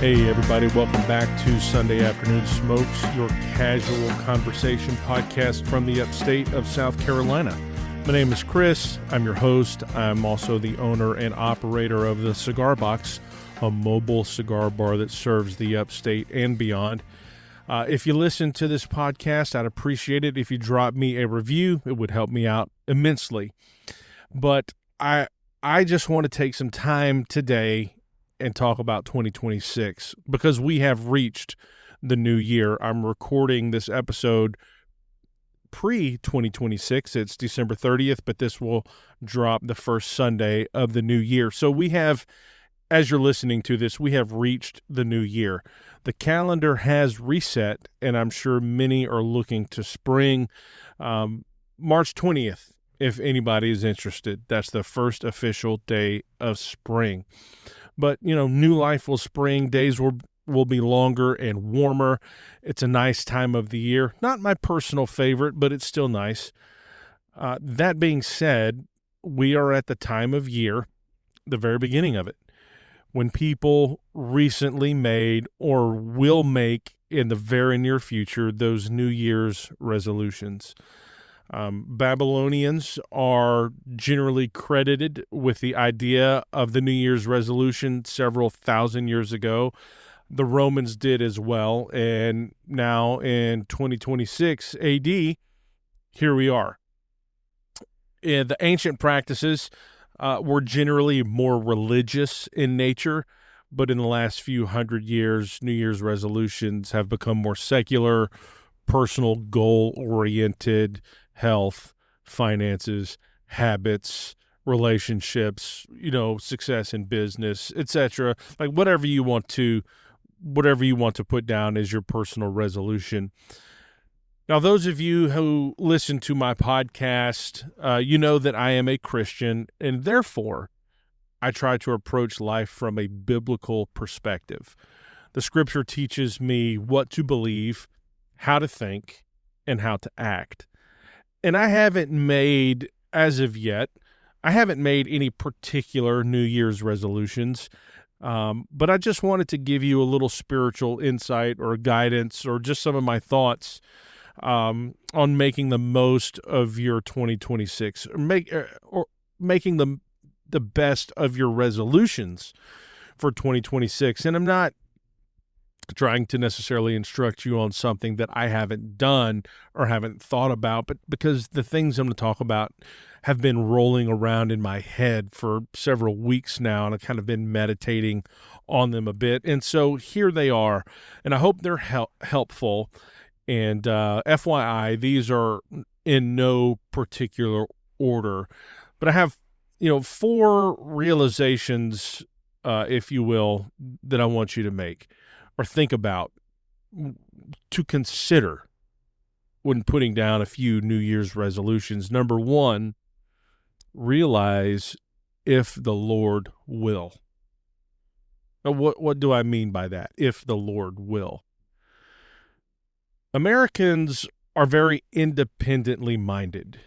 Hey everybody, welcome back to Sunday Afternoon Smokes, your casual conversation podcast from the upstate of South Carolina. My name is Chris. I'm your host. I'm also the owner and operator of the Cigar Box, a mobile cigar bar that serves the upstate and beyond. If you listen to this podcast, I'd appreciate it if you drop me a review. It would help me out immensely. But I just want to take some time today and talk about 2026 because we have reached the new year. I'm recording this episode pre-2026. It's December 30th, but this will drop the first Sunday of the new year. So we have, as you're listening to this, we have reached the new year. The calendar has reset, and I'm sure many are looking to spring. March 20th, if anybody is interested. That's the first official day of spring. But, new life will spring. Days will be longer and warmer. It's a nice time of the year. Not my personal favorite, but it's still nice. That being said, we are at the time of year, the very beginning of it, when people recently made or will make in the very near future those New Year's resolutions. Babylonians are generally credited with the idea of the New Year's resolution several thousand years ago. The Romans did as well, and now in 2026 AD, here we are. The ancient practices were generally more religious in nature, but in the last few hundred years, New Year's resolutions have become more secular, personal, goal-oriented, health, finances, habits, relationships, success in business, etc. Like whatever you want to put down as your personal resolution. Now, those of you who listen to my podcast, you know that I am a Christian, and therefore I try to approach life from a biblical perspective. The scripture teaches me what to believe, how to think, and how to act. And I haven't made, as of yet, any particular New Year's resolutions, but I just wanted to give you a little spiritual insight or guidance or just some of my thoughts on making the most of your 2026, or making the best of your resolutions for 2026. And I'm not trying to necessarily instruct you on something that I haven't done or haven't thought about, but because the things I'm going to talk about have been rolling around in my head for several weeks now, and I've kind of been meditating on them a bit. And so here they are, and I hope they're helpful. And FYI, these are in no particular order, but I have, 4 realizations, if you will, that I want you to make or think about, to consider when putting down a few New Year's resolutions. Number 1, realize if the Lord will. Now, what do I mean by that? If the Lord will. Americans are very independently minded.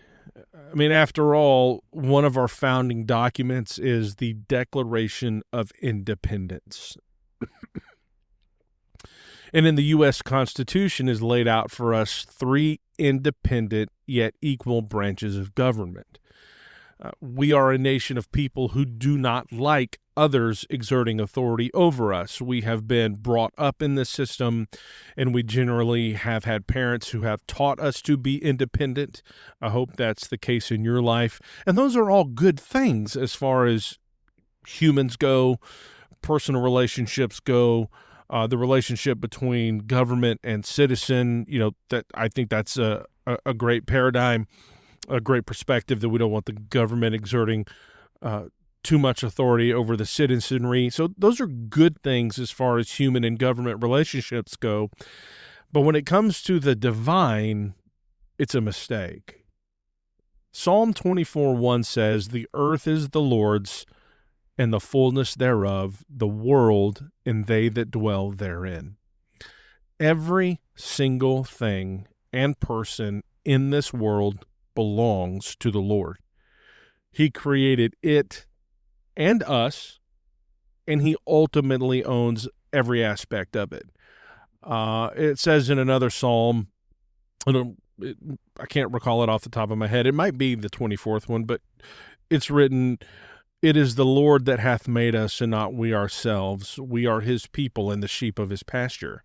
I mean, after all, one of our founding documents is the Declaration of Independence. And in the U.S. Constitution is laid out for us 3 independent yet equal branches of government. We are a nation of people who do not like others exerting authority over us. We have been brought up in this system, and we generally have had parents who have taught us to be independent. I hope that's the case in your life. And those are all good things as far as humans go, personal relationships go, the relationship between government and citizen, that I think that's a great paradigm, a great perspective, that we don't want the government exerting too much authority over the citizenry. So those are good things as far as human and government relationships go. But when it comes to the divine, it's a mistake. Psalm 24:1 says, "The earth is the Lord's, and the fullness thereof, the world, and they that dwell therein." Every single thing and person in this world belongs to the Lord. He created it and us, and he ultimately owns every aspect of it. It says in another psalm, I can't recall it off the top of my head. It might be the 24th one, but it's written, "It is the Lord that hath made us, and not we ourselves. We are his people and the sheep of his pasture."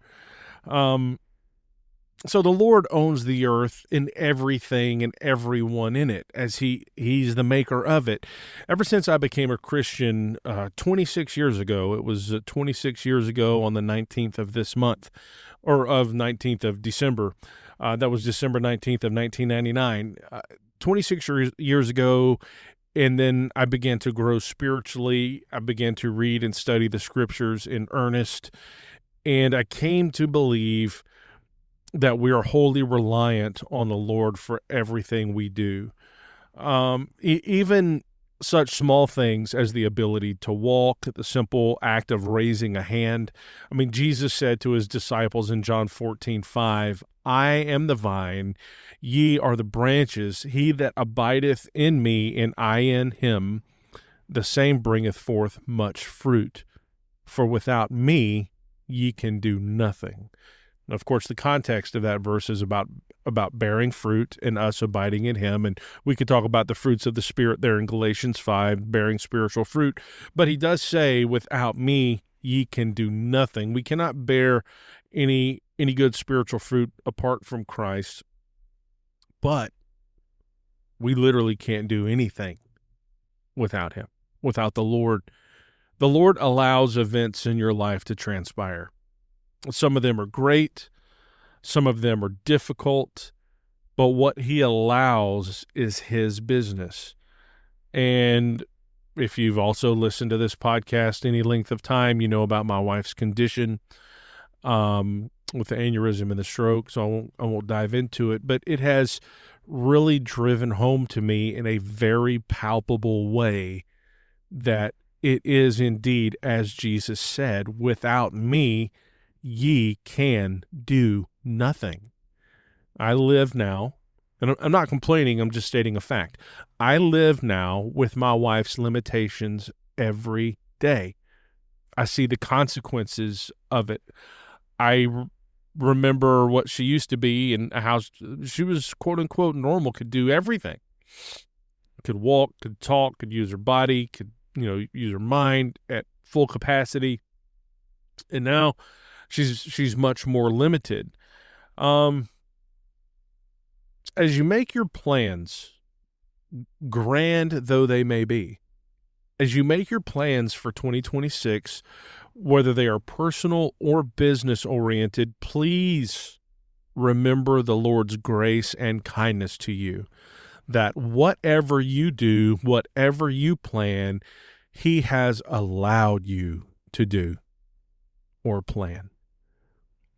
So the Lord owns the earth and everything and everyone in it, as he's the maker of it. Ever since I became a Christian 26 years ago, it was 26 years ago on the 19th of this month, or of 19th of December. That was December 19th of 1999. 26 years ago, and then I began to grow spiritually. I began to read and study the scriptures in earnest, and I came to believe that we are wholly reliant on the Lord for everything we do. Even such small things as the ability to walk, the simple act of raising a hand. I mean, Jesus said to his disciples in John 14:5, "I am the vine, ye are the branches. He that abideth in me, and I in him, the same bringeth forth much fruit. For without me ye can do nothing." Of course, the context of that verse is about bearing fruit and us abiding in him. And we could talk about the fruits of the Spirit there in Galatians 5, bearing spiritual fruit. But he does say, "Without me, ye can do nothing." We cannot bear any good spiritual fruit apart from Christ. But we literally can't do anything without him, without the Lord. The Lord allows events in your life to transpire. Some of them are great, some of them are difficult, but what he allows is his business. And if you've also listened to this podcast any length of time, you know about my wife's condition with the aneurysm and the stroke, so I won't dive into it, but it has really driven home to me in a very palpable way that it is indeed, as Jesus said, "Without me, ye can do nothing." I live now, and I'm not complaining, I'm just stating a fact. I live now with my wife's limitations every day. I see the consequences of it. I remember what she used to be and how she was, quote unquote, normal, could do everything. Could walk, could talk, could use her body, could, use her mind at full capacity. And now she's much more limited. As you make your plans, grand though they may be, as you make your plans for 2026, whether they are personal or business oriented, please remember the Lord's grace and kindness to you, that whatever you do, whatever you plan, he has allowed you to do or plan.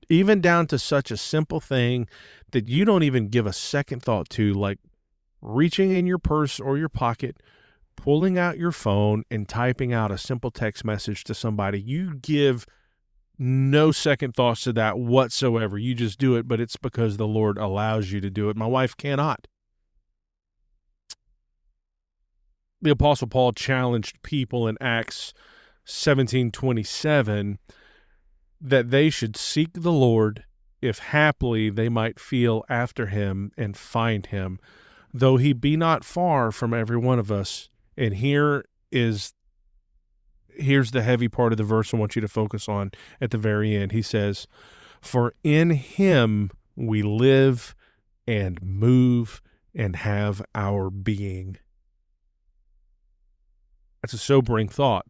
Even down to such a simple thing that you don't even give a second thought to, like reaching in your purse or your pocket, pulling out your phone and typing out a simple text message to somebody. You give no second thoughts to that whatsoever. You just do it, but it's because the Lord allows you to do it. My wife cannot. The Apostle Paul challenged people in Acts 17:27 that they should seek the Lord, if haply they might feel after him and find him, though he be not far from every one of us. And here's the heavy part of the verse I want you to focus on at the very end. He says, "For in him we live and move and have our being." That's a sobering thought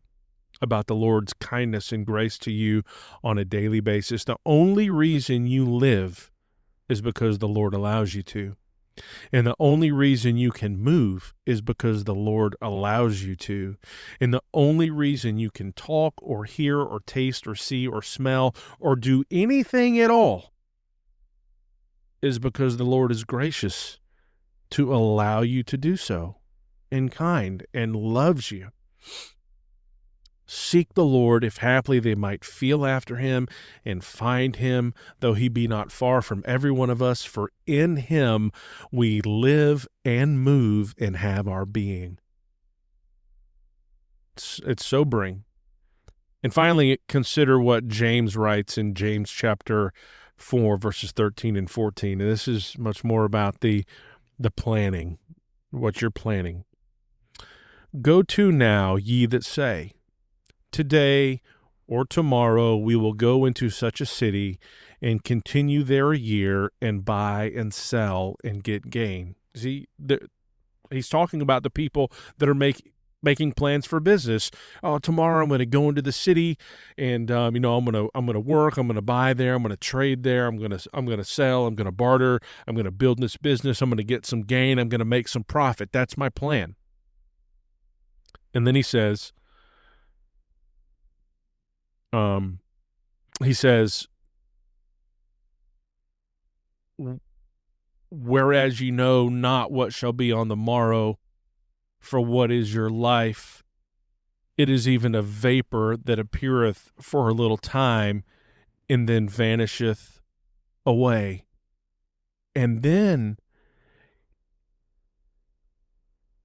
about the Lord's kindness and grace to you on a daily basis. The only reason you live is because the Lord allows you to. And the only reason you can move is because the Lord allows you to. And the only reason you can talk or hear or taste or see or smell or do anything at all is because the Lord is gracious to allow you to do so, and kind, and loves you. Seek the Lord, if haply they might feel after him and find him, though he be not far from every one of us, for in him we live and move and have our being. It's sobering. And finally, consider what James writes in James chapter 4, verses 13 and 14. And this is much more about the planning, what you're planning. Go to now, ye that say, today or tomorrow we will go into such a city and continue there a year and buy and sell and get gain. See, he's talking about the people that are making plans for business. Oh, tomorrow I'm going to go into the city, and I'm going to work. I'm going to buy there. I'm going to trade there. I'm going to sell. I'm going to barter. I'm going to build this business. I'm going to get some gain. I'm going to make some profit. That's my plan. And then he says, whereas ye know not what shall be on the morrow, for what is your life? It is even a vapor that appeareth for a little time, and then vanisheth away. And then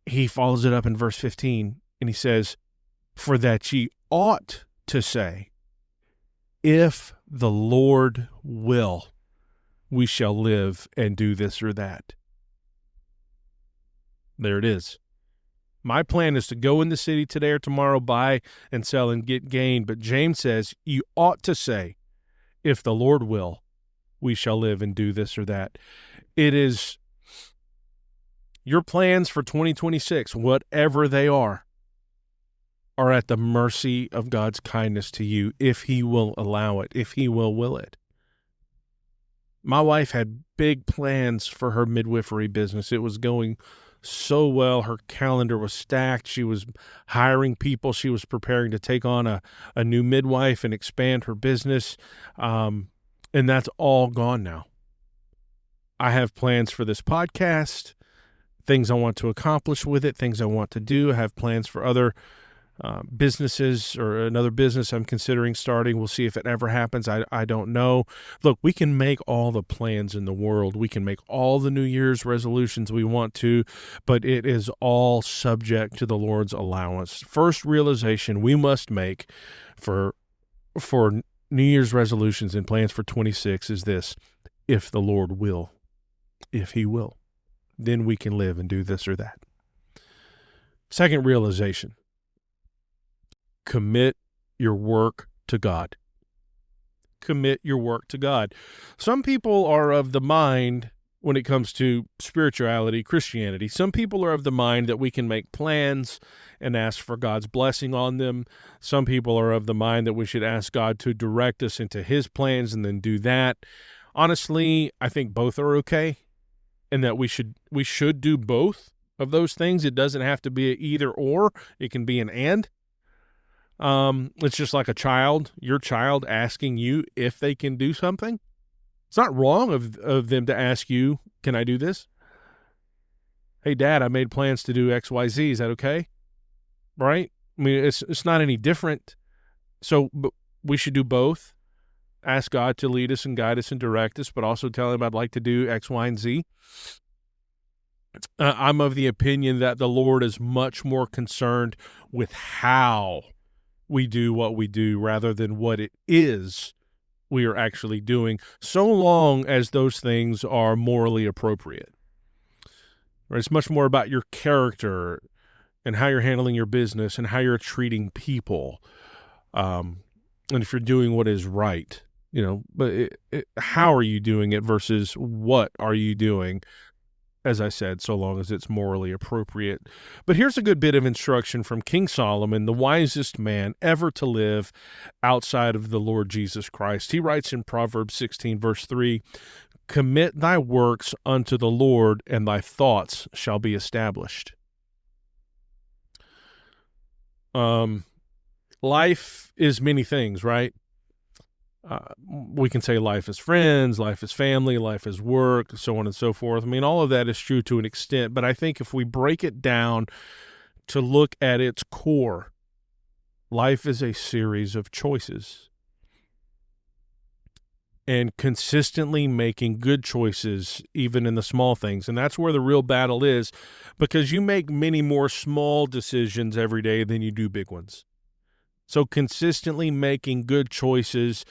he follows it up in verse 15, and he says, for that ye ought to say, if the Lord will, we shall live and do this or that. There it is. My plan is to go in the city today or tomorrow, buy and sell and get gain. But James says, you ought to say, if the Lord will, we shall live and do this or that. It is your plans for 2026, whatever they are at the mercy of God's kindness to you, if he will allow it, if he will it. My wife had big plans for her midwifery business. It was going so well. Her calendar was stacked. She was hiring people. She was preparing to take on a new midwife and expand her business. And that's all gone now. I have plans for this podcast, things I want to accomplish with it, things I want to do. I have plans for other businesses, or another business I'm considering starting. We'll see if it ever happens. I don't know. Look, we can make all the plans in the world. We can make all the New Year's resolutions we want to, but it is all subject to the Lord's allowance. First realization we must make for New Year's resolutions and plans for 26 is this: if the Lord will, if he will, then we can live and do this or that. Second realization: commit your work to God. Commit your work to God. Some people are of the mind, when it comes to spirituality, Christianity, some people are of the mind that we can make plans and ask for God's blessing on them. Some people are of the mind that we should ask God to direct us into his plans and then do that. Honestly, I think both are okay, and that we should do both of those things. It doesn't have to be an either or. It can be an and. It's just like your child asking you if they can do something. It's not wrong of them to ask you, can I do this? Hey, Dad, I made plans to do X, Y, Z. Is that okay? Right? I mean, it's not any different. So but we should do both. Ask God to lead us and guide us and direct us, but also tell him I'd like to do X, Y, and Z. I'm of the opinion that the Lord is much more concerned with how we do what we do rather than what it is we are actually doing, so long as those things are morally appropriate. Right? It's much more about your character and how you're handling your business and how you're treating people, and if you're doing what is right, but how are you doing it versus what are you doing? As I said, so long as it's morally appropriate. But here's a good bit of instruction from King Solomon, the wisest man ever to live outside of the Lord Jesus Christ. He writes in Proverbs 16, verse 3, commit thy works unto the Lord, and thy thoughts shall be established. Life is many things, right? We can say life is friends, life is family, life is work, so on and so forth. I mean, all of that is true to an extent, but I think if we break it down to look at its core, life is a series of choices. And consistently making good choices, even in the small things. And that's where the real battle is, because you make many more small decisions every day than you do big ones. So consistently making good choices,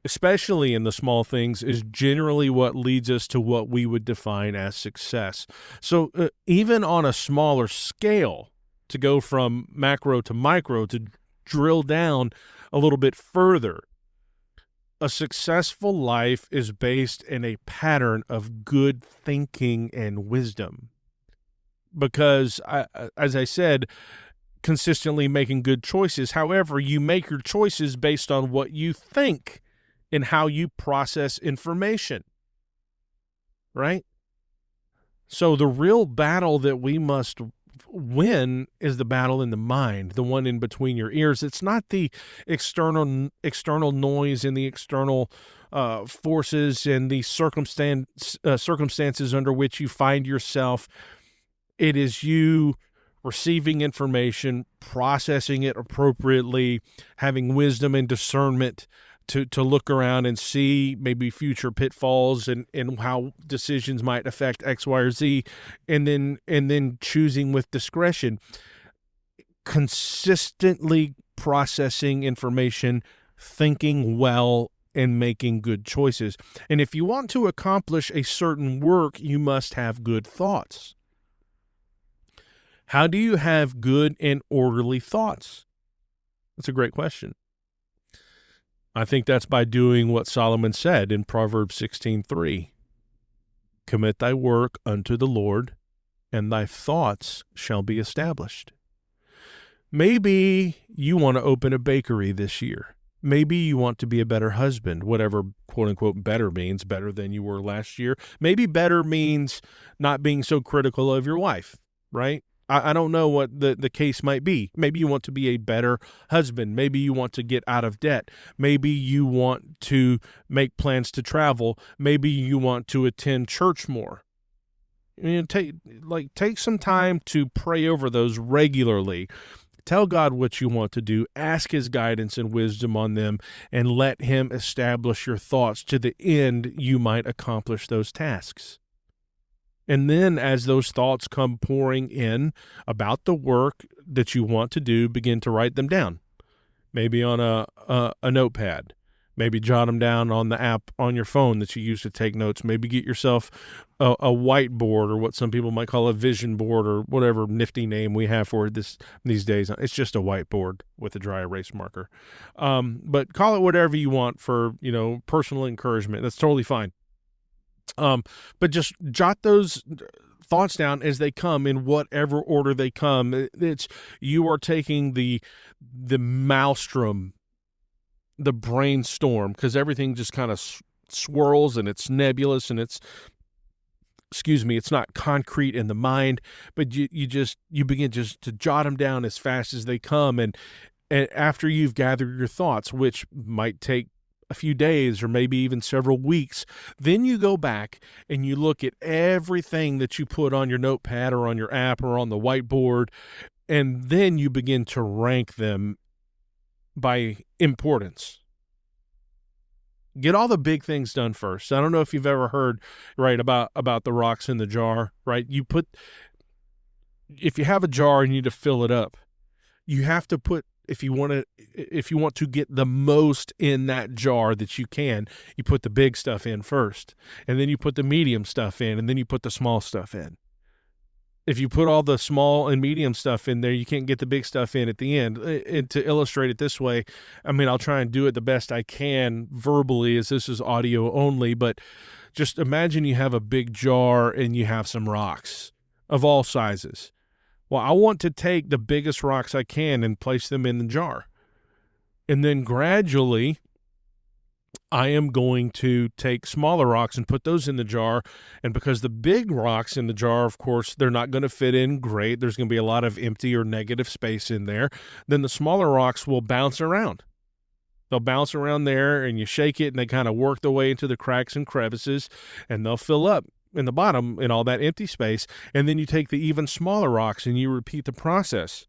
especially in the small things, is generally what leads us to what we would define as success. So even on a smaller scale, to go from macro to micro, to drill down a little bit further, a successful life is based in a pattern of good thinking and wisdom. Because, as I said, consistently making good choices. However, you make your choices based on what you think and how you process information, right? So the real battle that we must win is the battle in the mind, the one in between your ears. It's not the external noise and the external forces and the circumstances under which you find yourself. It is you receiving information, processing it appropriately, having wisdom and discernment to look around and see maybe future pitfalls and how decisions might affect X, Y, or Z, and then choosing with discretion, consistently processing information, thinking well, and making good choices. And if you want to accomplish a certain work, you must have good thoughts. How do you have good and orderly thoughts? That's a great question. I think that's by doing what Solomon said in Proverbs 16:3. Commit thy work unto the Lord, and thy thoughts shall be established. Maybe you want to open a bakery this year. Maybe you want to be a better husband, whatever quote-unquote better means, better than you were last year. Maybe better means not being so critical of your wife, right? I don't know what the case might be. Maybe you want to be a better husband. Maybe you want to get out of debt. Maybe you want to make plans to travel. Maybe you want to attend church more. Take some time to pray over those regularly. Tell God what you want to do. Ask his guidance and wisdom on them, and let him establish your thoughts to the end you might accomplish those tasks. And then as those thoughts come pouring in about the work that you want to do, begin to write them down, maybe on a notepad. Maybe jot them down on the app on your phone that you use to take notes. Maybe get yourself a whiteboard, or what some people might call a vision board, or whatever nifty name we have for it these days. It's just a whiteboard with a dry erase marker. But call it whatever you want for, personal encouragement. That's totally fine. But just jot those thoughts down as they come, in whatever order they come. You are taking the maelstrom, the brainstorm, because everything just kind of swirls and it's nebulous and it's not concrete in the mind, but you begin just to jot them down as fast as they come. And after you've gathered your thoughts, which might take a few days or maybe even several weeks, then you go back and you look at everything that you put on your notepad or on your app or on the whiteboard, and then you begin to rank them by importance. Get all the big things done first. I don't know if you've ever heard, right, about the rocks in the jar, right? If you have a jar and you need to fill it up, you have to put, if you want to get the most in that jar that you can, you put the big stuff in first, and then you put the medium stuff in, and then you put the small stuff in. If you put all the small and medium stuff in there, you can't get the big stuff in at the end. And to illustrate it this way, I'll try and do it the best I can verbally, as this is audio only, but just imagine you have a big jar and you have some rocks of all sizes. Well, I want to take the biggest rocks I can and place them in the jar. And then gradually, I am going to take smaller rocks and put those in the jar. And because the big rocks in the jar, of course, they're not going to fit in great, there's going to be a lot of empty or negative space in there, then the smaller rocks will bounce around. They'll bounce around there, and you shake it, and they kind of work their way into the cracks and crevices, and they'll fill up in the bottom in all that empty space. And then you take the even smaller rocks and you repeat the process.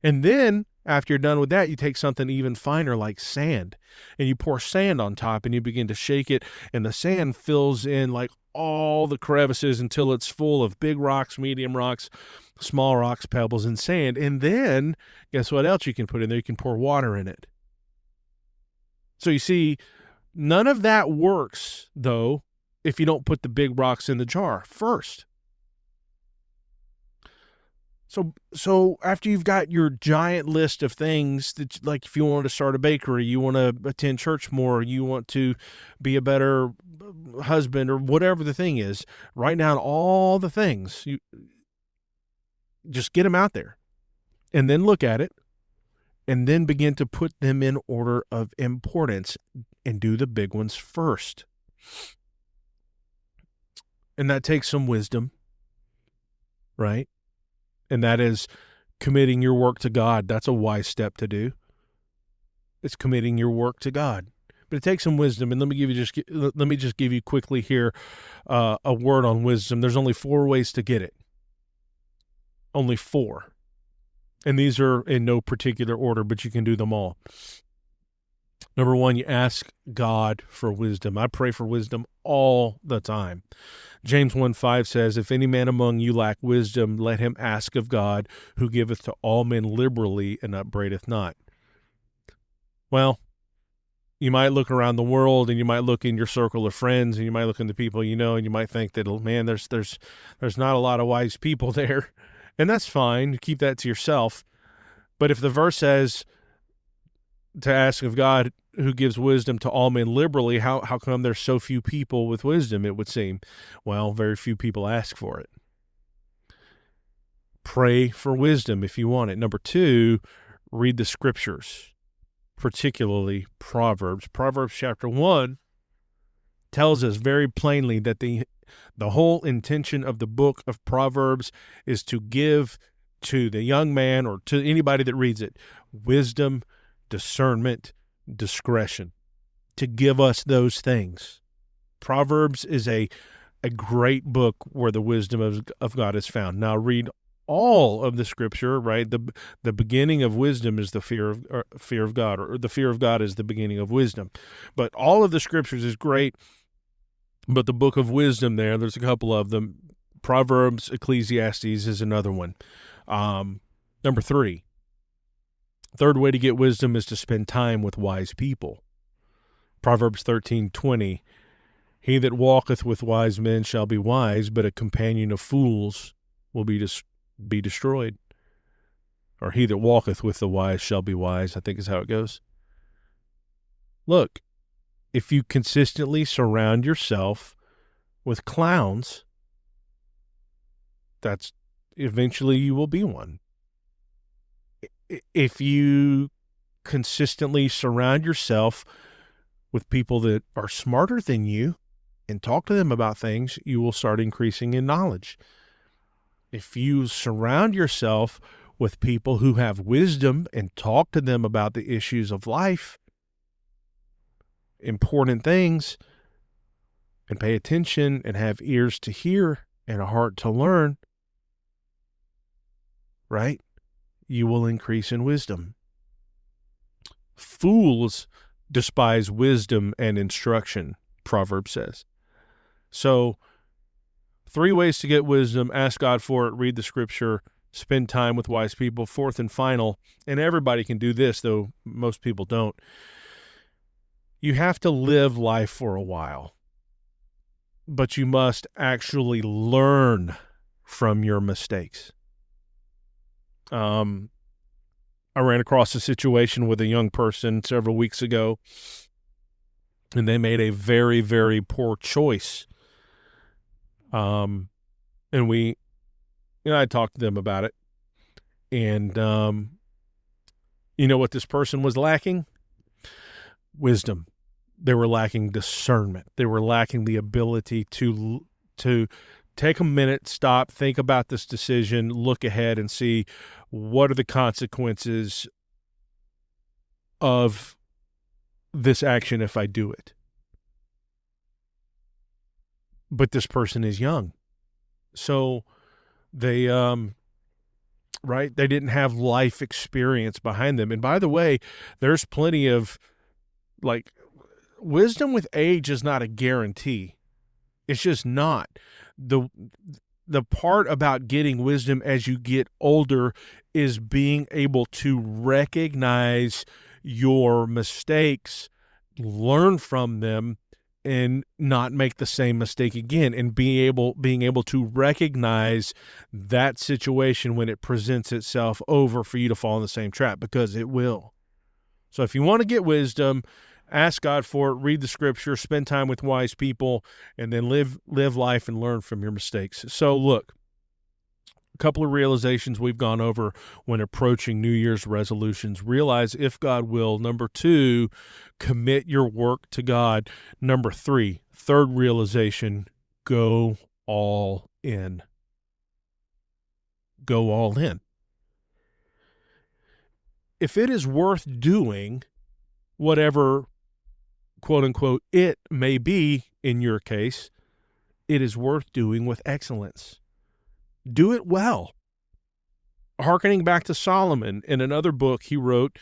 And then after you're done with that, you take something even finer like sand, and you pour sand on top, and you begin to shake it, and the sand fills in like all the crevices until it's full of big rocks, medium rocks, small rocks, pebbles, and sand. And then, guess what else you can put in there? You can pour water in it. So you see, none of that works, though, if you don't put the big rocks in the jar first. So after you've got your giant list of things that, like, if you want to start a bakery, you want to attend church more, you want to be a better husband, or whatever the thing is, write down all the things. You just get them out there, and then look at it, and then begin to put them in order of importance, and do the big ones first. And that takes some wisdom, right? And that is committing your work to God. That's a wise step to do. It's committing your work to God. But it takes some wisdom. And let me just give you quickly here a word on wisdom. There's only 4 ways to get it. Only 4. And these are in no particular order, but you can do them all. Number 1, you ask God for wisdom. I pray for wisdom all the time. James 1:5 says, if any man among you lack wisdom, let him ask of God, who giveth to all men liberally and upbraideth not. Well, you might look around the world, and you might look in your circle of friends, and you might look in the people you know, and you might think that, man, there's not a lot of wise people there. And that's fine. Keep that to yourself. But if the verse says to ask of God, who gives wisdom to all men liberally, how come there's so few people with wisdom, it would seem? Well, very few people ask for it. Pray for wisdom if you want it. Number 2, read the scriptures, particularly Proverbs. Proverbs chapter 1 tells us very plainly that the whole intention of the book of Proverbs is to give to the young man, or to anybody that reads it, wisdom, discernment, discretion, to give us those things. Proverbs is a great book where the wisdom of God is found. Now read all of the scripture, right? The beginning of wisdom is the fear of God, or the fear of God is the beginning of wisdom. But all of the scriptures is great, but the book of wisdom there's a couple of them. Proverbs, Ecclesiastes is another one. Number 3. Third way to get wisdom is to spend time with wise people. Proverbs 13:20, he that walketh with wise men shall be wise, but a companion of fools will be destroyed. Or he that walketh with the wise shall be wise, I think is how it goes. Look, if you consistently surround yourself with clowns, that's eventually you will be one. If you consistently surround yourself with people that are smarter than you and talk to them about things, you will start increasing in knowledge. If you surround yourself with people who have wisdom and talk to them about the issues of life, important things, and pay attention and have ears to hear and a heart to learn, right? You will increase in wisdom. Fools despise wisdom and instruction, Proverbs says. So, 3 ways to get wisdom: ask God for it, read the scripture, spend time with wise people. 4th and final, and everybody can do this, though most people don't, you have to live life for a while, but you must actually learn from your mistakes. I ran across a situation with a young person several weeks ago, and they made a very, very poor choice. And I talked to them about it, and you know what this person was lacking? Wisdom. They were lacking discernment. They were lacking the ability to take a minute, stop, think about this decision, look ahead and see what are the consequences of this action if I do it. But this person is young. So they, right, they didn't have life experience behind them. And by the way, there's plenty of, wisdom with age is not a guarantee. It's just not. The the part about getting wisdom as you get older is being able to recognize your mistakes, learn from them, and not make the same mistake again, and being able to recognize that situation when it presents itself over for you to fall in the same trap, because it will. So if you want to get wisdom, ask God for it, read the scripture, spend time with wise people, and then live life and learn from your mistakes. So look, a couple of realizations we've gone over when approaching New Year's resolutions. Realize if God will. Number 2, commit your work to God. Number 3, third realization, go all in. Go all in. If it is worth doing, whatever, quote unquote, it may be in your case, it is worth doing with excellence. Do it well. Hearkening back to Solomon, in another book he wrote,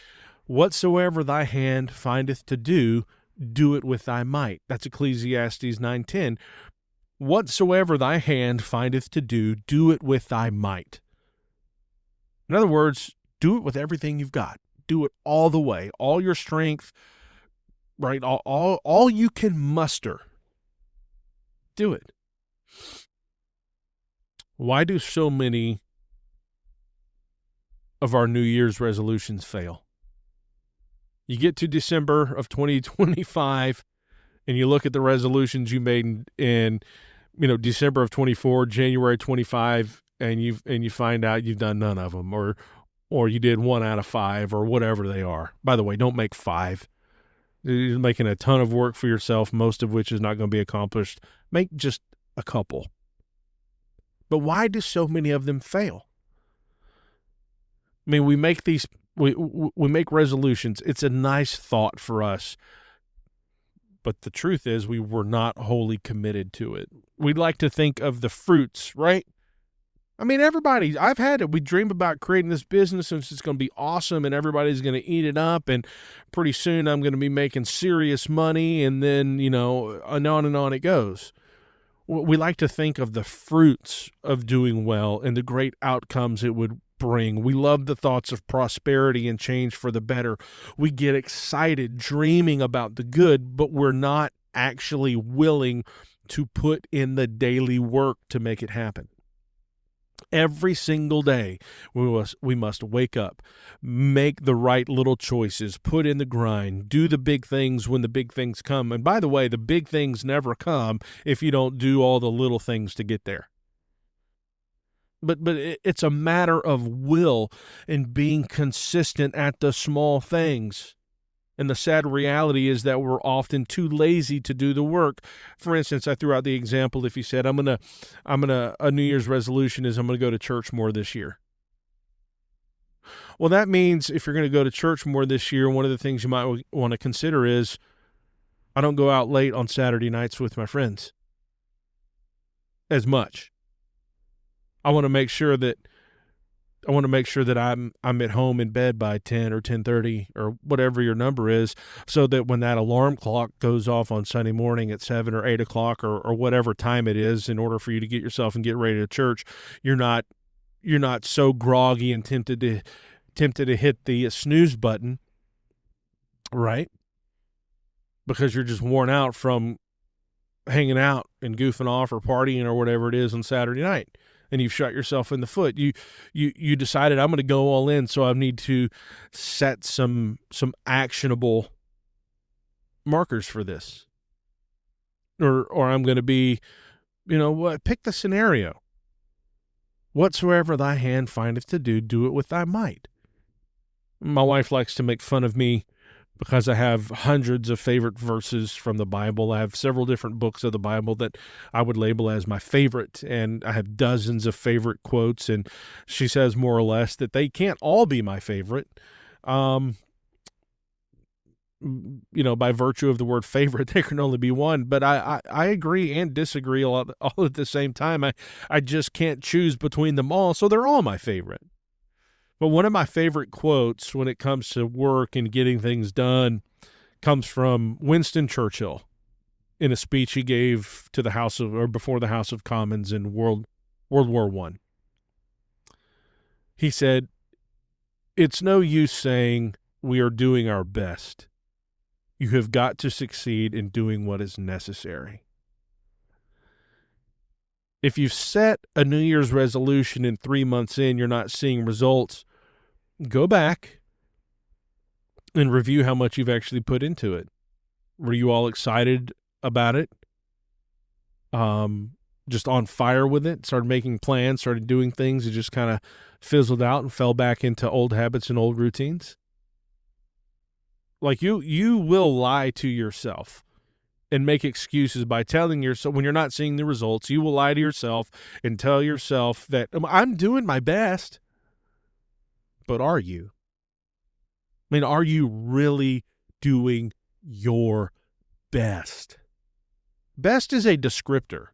whatsoever thy hand findeth to do, do it with thy might. That's Ecclesiastes 9:10. Whatsoever thy hand findeth to do it with thy might. In other words, do it with everything you've got. Do it all the way, all your strength, right? All you can muster. Do it. Why do so many of our New Year's resolutions fail? You get to December of 2025 and you look at the resolutions you made in December of 24, January 25, and you find out you've done none of them, or you did 1 out of 5 or whatever they are. By the way, don't make 5. You're making a ton of work for yourself, most of which is not going to be accomplished. Make just a couple. But why do so many of them fail? I mean, we make resolutions. It's a nice thought for us. But the truth is we were not wholly committed to it. We'd like to think of the fruits, right? I mean, I've had it. We dream about creating this business and it's going to be awesome and everybody's going to eat it up. And pretty soon I'm going to be making serious money. And then, on and on it goes. We like to think of the fruits of doing well and the great outcomes it would bring. We love the thoughts of prosperity and change for the better. We get excited dreaming about the good, but we're not actually willing to put in the daily work to make it happen. Every single day, we must wake up, make the right little choices, put in the grind, do the big things when the big things come. And by the way, the big things never come if you don't do all the little things to get there. But it's a matter of will and being consistent at the small things. And the sad reality is that we're often too lazy to do the work. For instance, I threw out the example, if you said, a New Year's resolution is I'm going to go to church more this year. Well, that means if you're going to go to church more this year, one of the things you might want to consider is I don't go out late on Saturday nights with my friends as much. I want to make sure that I'm at home in bed by 10 or 10:30 or whatever your number is, so that when that alarm clock goes off on Sunday morning at 7 or 8 o'clock or whatever time it is, in order for you to get yourself and get ready to church, you're not so groggy and tempted to hit the snooze button, right? Because you're just worn out from hanging out and goofing off or partying or whatever it is on Saturday night. And you've shot yourself in the foot. You decided I'm going to go all in, so I need to set some actionable markers for this. Or I'm going to be, pick the scenario. Whatsoever thy hand findeth to do it with thy might. My wife likes to make fun of me because I have hundreds of favorite verses from the Bible. I have several different books of the Bible that I would label as my favorite, and I have dozens of favorite quotes, and she says more or less that they can't all be my favorite, by virtue of the word favorite. There can only be one, but I agree and disagree all at the same time. I just can't choose between them all, so they're all my favorite. But one of my favorite quotes when it comes to work and getting things done comes from Winston Churchill. in a speech he gave to the before the House of Commons in World War I. He said, "It's no use saying we are doing our best. You have got to succeed in doing what is necessary." If you've set a New Year's resolution and 3 months in, you're not seeing results, go back and review how much you've actually put into it. Were you all excited about it? Just on fire with it? Started making plans, started doing things, it just kind of fizzled out and fell back into old habits and old routines? Like you will lie to yourself and make excuses by telling yourself, when you're not seeing the results, you will lie to yourself and tell yourself that I'm doing my best. But are you? I mean, are you really doing your best? Best is a descriptor,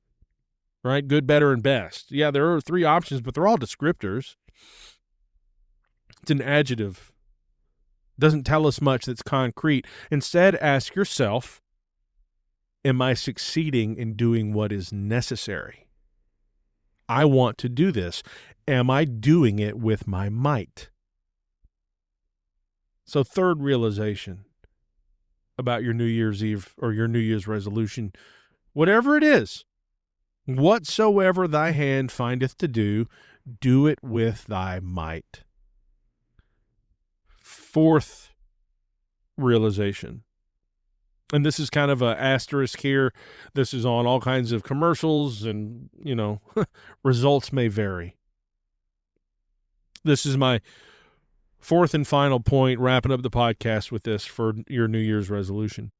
right? Good, better, and best. Yeah, there are 3 options, but they're all descriptors. It's an adjective. Doesn't tell us much that's concrete. Instead, ask yourself, am I succeeding in doing what is necessary? I want to do this. Am I doing it with my might? So, third realization about your New Year's Eve or your New Year's resolution, whatever it is, whatsoever thy hand findeth to do, do it with thy might. Fourth realization, and this is kind of an asterisk here. This is on all kinds of commercials and, results may vary. This is my fourth and final point, wrapping up the podcast with this for your New Year's resolution.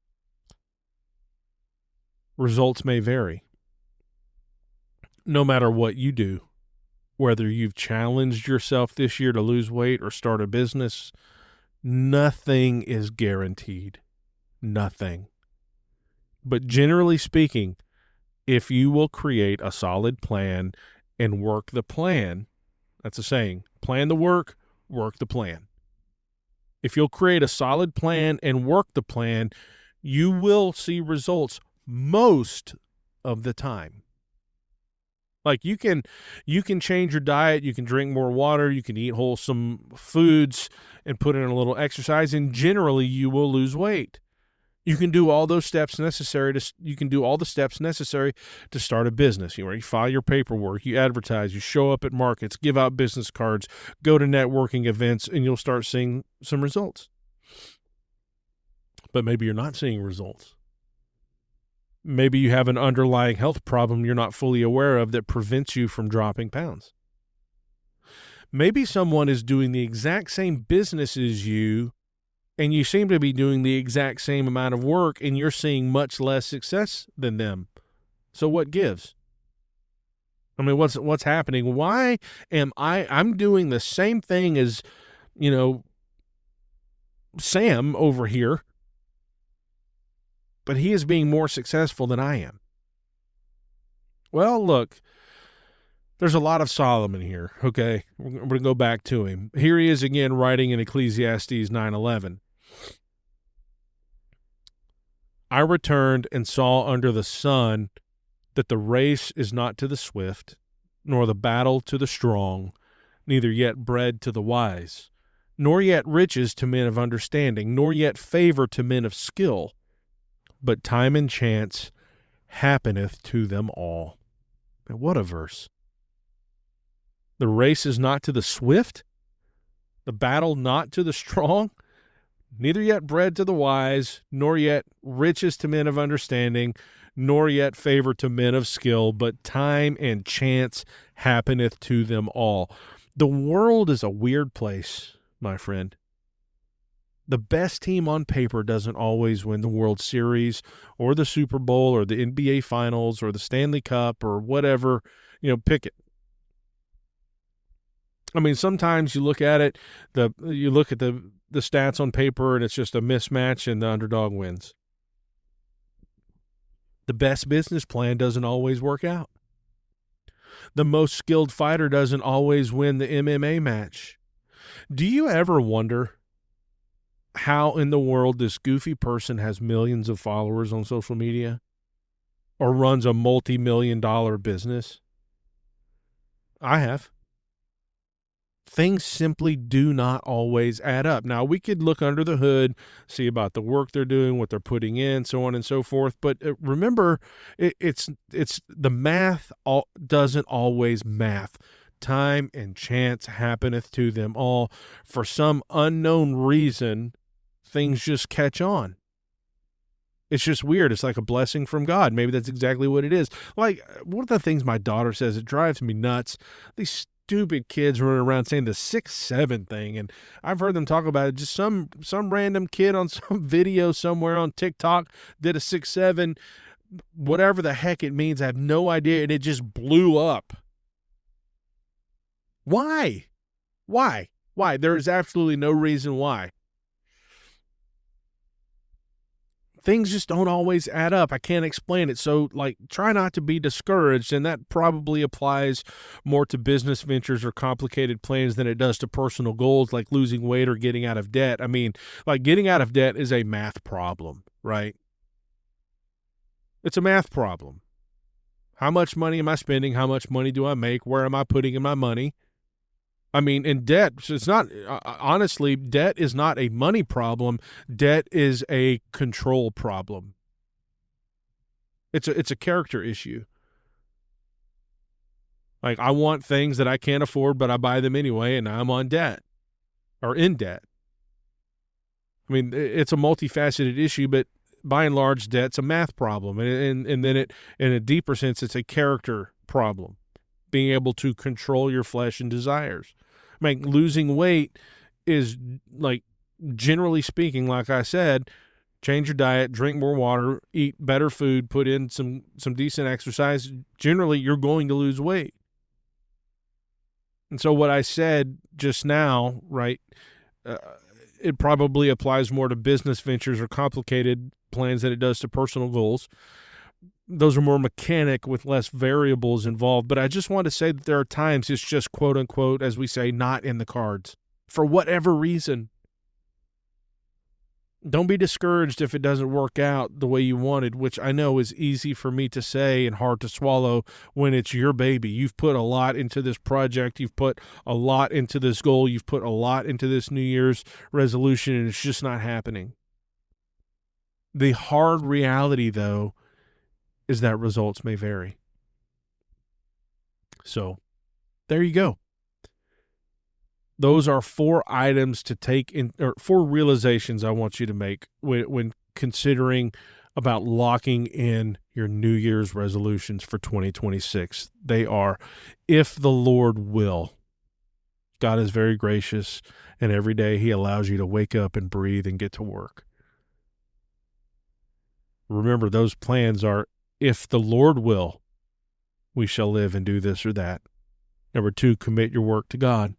Results may vary. No matter what you do, whether you've challenged yourself this year to lose weight or start a business, nothing is guaranteed. Nothing. But generally speaking, if you will create a solid plan and work the plan, that's a saying, plan the work the plan. If you'll create a solid plan and work the plan, you will see results most of the time. Like you can change your diet, you can drink more water, you can eat wholesome foods and put in a little exercise, and generally you will lose weight. You can do all those steps necessary to start a business. You file your paperwork, you advertise, you show up at markets, give out business cards, go to networking events, and you'll start seeing some results. But maybe you're not seeing results. Maybe you have an underlying health problem you're not fully aware of that prevents you from dropping pounds. Maybe someone is doing the exact same business as you, and you seem to be doing the exact same amount of work, and you're seeing much less success than them. So what gives? I mean, what's happening? Why am I'm doing the same thing as, Sam over here, but he is being more successful than I am? Well, look, there's a lot of Solomon here, okay? We're going to go back to him. Here he is again writing in Ecclesiastes 9:11. I returned and saw under the sun that the race is not to the swift, nor the battle to the strong, neither yet bread to the wise, nor yet riches to men of understanding, nor yet favor to men of skill, but time and chance happeneth to them all. And what a verse. The race is not to the swift, the battle not to the strong, neither yet bread to the wise, nor yet riches to men of understanding, nor yet favor to men of skill, but time and chance happeneth to them all. The world is a weird place, my friend. The best team on paper doesn't always win the World Series or the Super Bowl or the NBA Finals or the Stanley Cup or whatever, pick it. I mean, sometimes you look at it, the stats on paper and it's just a mismatch and the underdog wins. The best business plan doesn't always work out. The most skilled fighter doesn't always win the MMA match. Do you ever wonder how in the world this goofy person has millions of followers on social media? or runs a multi-million-dollar business. I have. Things simply do not always add up. Now, we could look under the hood, see about the work they're doing, what they're putting in, so on and so forth. But remember, it's the math doesn't always math. Time and chance happeneth to them all. For some unknown reason, things just catch on. It's just weird. It's like a blessing from God. Maybe that's exactly what it is. Like, one of the things my daughter says, it drives me nuts. These stupid kids running around saying the 6'7" thing, and I've heard them talk about it. Just some random kid on some video somewhere on TikTok did a 6'7", whatever the heck it means. I have no idea, and it just blew up. Why? There is absolutely no reason why. Things just don't always add up. I can't explain it. So, try not to be discouraged, and that probably applies more to business ventures or complicated plans than it does to personal goals like losing weight or getting out of debt. I mean, getting out of debt is a math problem, right? It's a math problem. How much money am I spending? How much money do I make? Where am I putting in my money? I mean, in debt, so it's not, honestly, debt is not a money problem. Debt is a control problem. It's a character issue. I want things that I can't afford, but I buy them anyway, and I'm on debt or in debt. I mean, it's a multifaceted issue, but by and large, debt's a math problem. And then in a deeper sense, it's a character problem. Being able to control your flesh and desires. Losing weight is, generally speaking, like I said, change your diet, drink more water, eat better food, put in some decent exercise. Generally, you're going to lose weight. And so what I said just now, right, it probably applies more to business ventures or complicated plans than it does to personal goals. Those are more mechanic with less variables involved. But I just want to say that there are times it's just, quote unquote, as we say, not in the cards for whatever reason. Don't be discouraged if it doesn't work out the way you wanted, which I know is easy for me to say and hard to swallow when it's your baby. You've put a lot into this project. You've put a lot into this goal. You've put a lot into this New Year's resolution, and it's just not happening. The hard reality, though, is that results may vary. So, there you go. Those are 4 items to take in, or 4 realizations I want you to make when considering about locking in your New Year's resolutions for 2026. They are, if the Lord will. God is very gracious, and every day He allows you to wake up and breathe and get to work. Remember, those plans are, if the Lord will, we shall live and do this or that. Number 2, commit your work to God.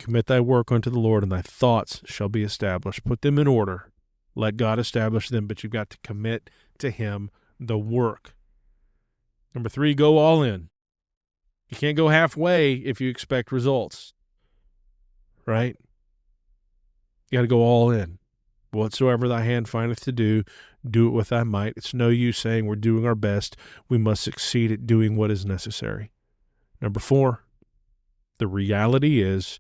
Commit thy work unto the Lord, and thy thoughts shall be established. Put them in order. Let God establish them, but you've got to commit to Him the work. Number 3, go all in. You can't go halfway if you expect results, right? You got to go all in. Whatsoever thy hand findeth to do, do it with thy might. It's no use saying we're doing our best. We must succeed at doing what is necessary. Number 4, the reality is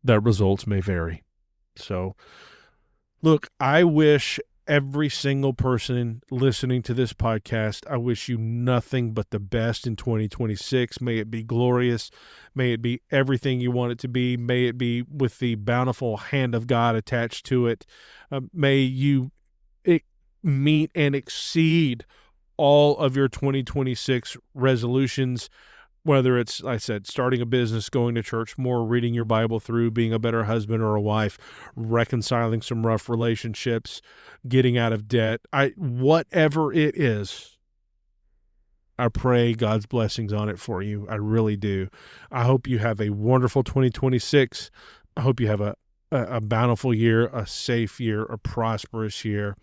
that results may vary. So, look, I wish every single person listening to this podcast, I wish you nothing but the best in 2026. May it be glorious. May it be everything you want it to be. May it be with the bountiful hand of God attached to it. May you meet and exceed all of your 2026 resolutions, whether it's, like I said, starting a business, going to church more, reading your Bible through, being a better husband or a wife, reconciling some rough relationships, getting out of debt. Whatever it is, I pray God's blessings on it for you. I really do. I hope you have a wonderful 2026. I hope you have a bountiful year, a safe year, a prosperous year.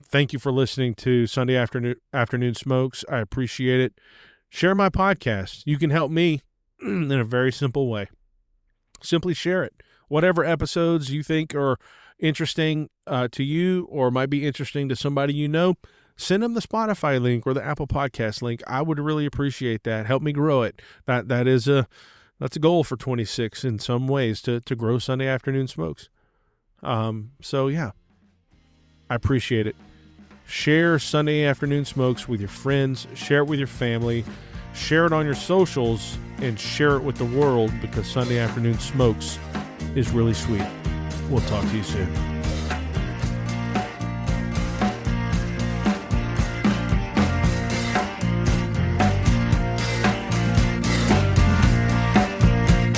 Thank you for listening to Sunday Afternoon Smokes. I appreciate it. Share my podcast. You can help me in a very simple way. Simply share it. Whatever episodes you think are interesting to you or might be interesting to somebody you know, send them the Spotify link or the Apple Podcast link. I would really appreciate that. Help me grow it. That's a goal for 26 in some ways, to grow Sunday Afternoon Smokes. So yeah, I appreciate it. Share Sunday Afternoon Smokes with your friends. Share it with your family. Share it on your socials and share it with the world, because Sunday Afternoon Smokes is really sweet. We'll talk to you soon.